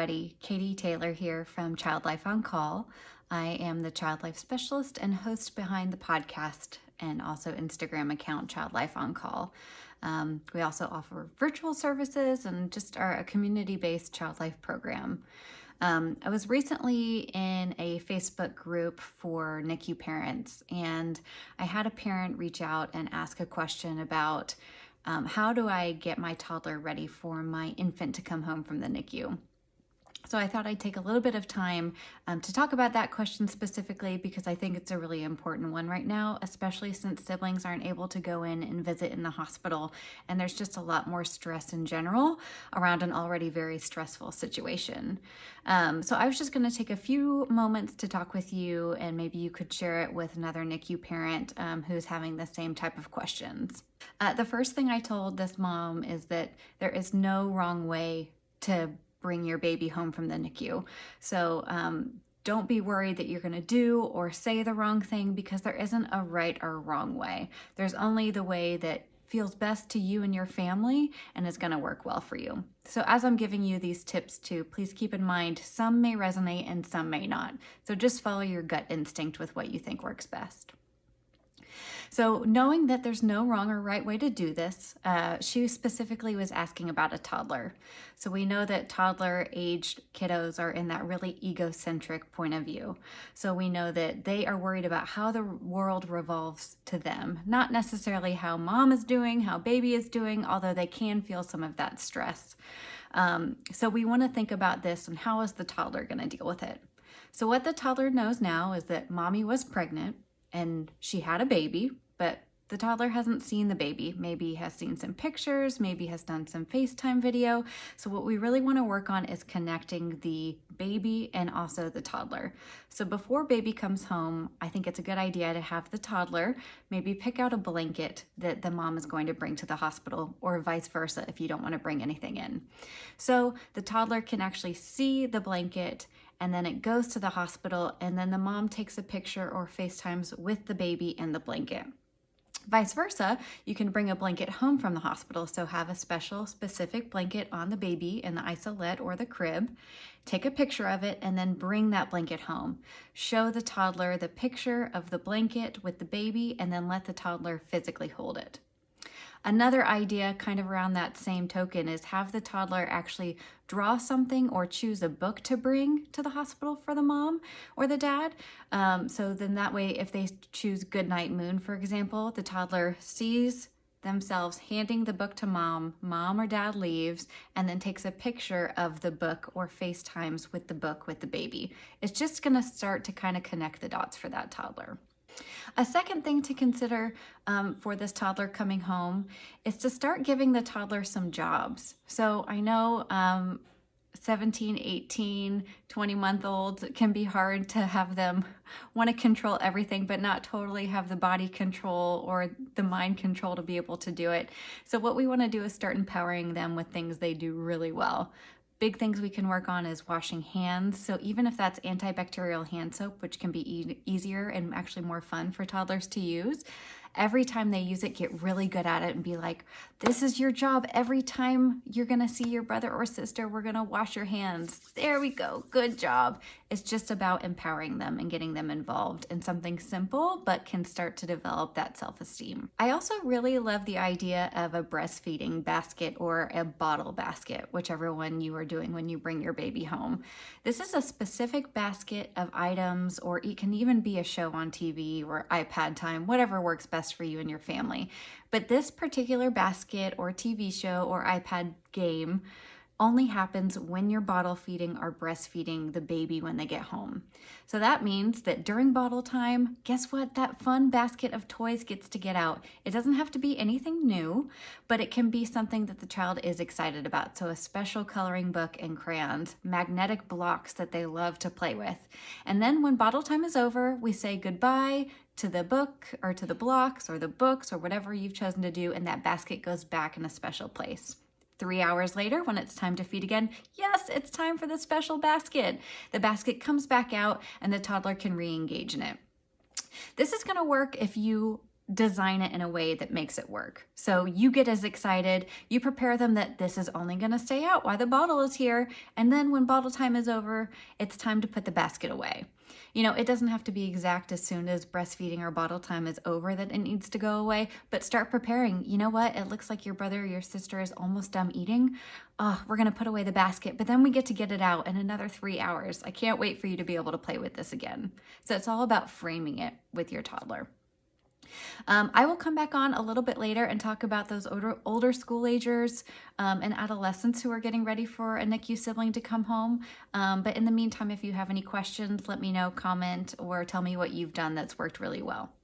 everybody. Katie Taylor here from Child Life on Call. I am the Child Life Specialist and host behind the podcast and also Instagram account Child Life on Call. We also offer virtual services and just are a community-based child life program. I was recently in a Facebook group for NICU parents, and I had a parent reach out and ask a question about how do I get my toddler ready for my infant to come home from the NICU? So I thought I'd take a little bit of time to talk about that question specifically because I think it's a really important one right now, especially since siblings aren't able to go in and visit in the hospital, and there's just a lot more stress in general around an already very stressful situation. So I was just going to take a few moments to talk with you, and maybe you could share it with another NICU parent who's having the same type of questions. The first thing I told this mom is that there is no wrong way to bring your baby home from the NICU. So don't be worried that you're going to do or say the wrong thing, because there isn't a right or wrong way. There's only the way that feels best to you and your family and is going to work well for you. So as I'm giving you these tips too, please keep in mind some may resonate and some may not. So just follow your gut instinct with what you think works best. So knowing that there's no wrong or right way to do this, she specifically was asking about a toddler. So we know that toddler-aged kiddos are in that really egocentric point of view. So we know that they are worried about how the world revolves to them, not necessarily how mom is doing, how baby is doing, although they can feel some of that stress. So we want to think about this and how is the toddler going to deal with it? So what the toddler knows now is that mommy was pregnant and she had a baby, but the toddler hasn't seen the baby. Maybe has seen some pictures, maybe has done some FaceTime video. So what we really want to work on is connecting the baby and also the toddler. So before baby comes home, I think it's a good idea to have the toddler maybe pick out a blanket that the mom is going to bring to the hospital, or vice versa if you don't want to bring anything in. So the toddler can actually see the blanket, and then it goes to the hospital, and then the mom takes a picture or FaceTimes with the baby and the blanket. Vice versa, you can bring a blanket home from the hospital, so have a special specific blanket on the baby in the isolette or the crib, take a picture of it, and then bring that blanket home. Show the toddler the picture of the blanket with the baby, and then let the toddler physically hold it. Another idea kind of around that same token is have the toddler actually draw something or choose a book to bring to the hospital for the mom or the dad. So then that way, if they choose Goodnight Moon, for example, the toddler sees themselves handing the book to mom or dad leaves, and then takes a picture of the book or FaceTimes with the book with the baby. It's just going to start to kind of connect the dots for that toddler. A second thing to consider for this toddler coming home is to start giving the toddler some jobs. So I know 17, 18, 20-month-olds, it can be hard to have them want to control everything, but not totally have the body control or the mind control to be able to do it. So what we want to do is start empowering them with things they do really well. Big things we can work on is washing hands. So even if that's antibacterial hand soap, which can be easier and actually more fun for toddlers to use, every time they use it, get really good at it and be like, this is your job. Every time you're going to see your brother or sister, we're going to wash your hands. There we go. Good job. It's just about empowering them and getting them involved in something simple, but can start to develop that self-esteem. I also really love the idea of a breastfeeding basket or a bottle basket, whichever one you are doing when you bring your baby home. This is a specific basket of items, or it can even be a show on TV or iPad time, whatever works best for you and your family. But this particular basket or TV show or iPad game only happens when you're bottle feeding or breastfeeding the baby when they get home. So that means that during bottle time, guess what? That fun basket of toys gets to get out. It doesn't have to be anything new, but it can be something that the child is excited about. So a special coloring book and crayons, magnetic blocks that they love to play with. And then when bottle time is over, we say goodbye to the book or to the blocks or the books or whatever you've chosen to do, and that basket goes back in a special place. 3 hours later, when it's time to feed again, yes, it's time for the special basket. The basket comes back out and the toddler can re-engage in it. This is going to work if you design it in a way that makes it work. So you get as excited, you prepare them that this is only going to stay out while the bottle is here. And then when bottle time is over, it's time to put the basket away. You know, it doesn't have to be exact as soon as breastfeeding or bottle time is over that it needs to go away, but start preparing. You know what? It looks like your brother or your sister is almost done eating. Oh, we're going to put away the basket, but then we get to get it out in another 3 hours. I can't wait for you to be able to play with this again. So it's all about framing it with your toddler. I will come back on a little bit later and talk about those older school agers and adolescents who are getting ready for a NICU sibling to come home. But in the meantime, if you have any questions, let me know, comment, or tell me what you've done that's worked really well.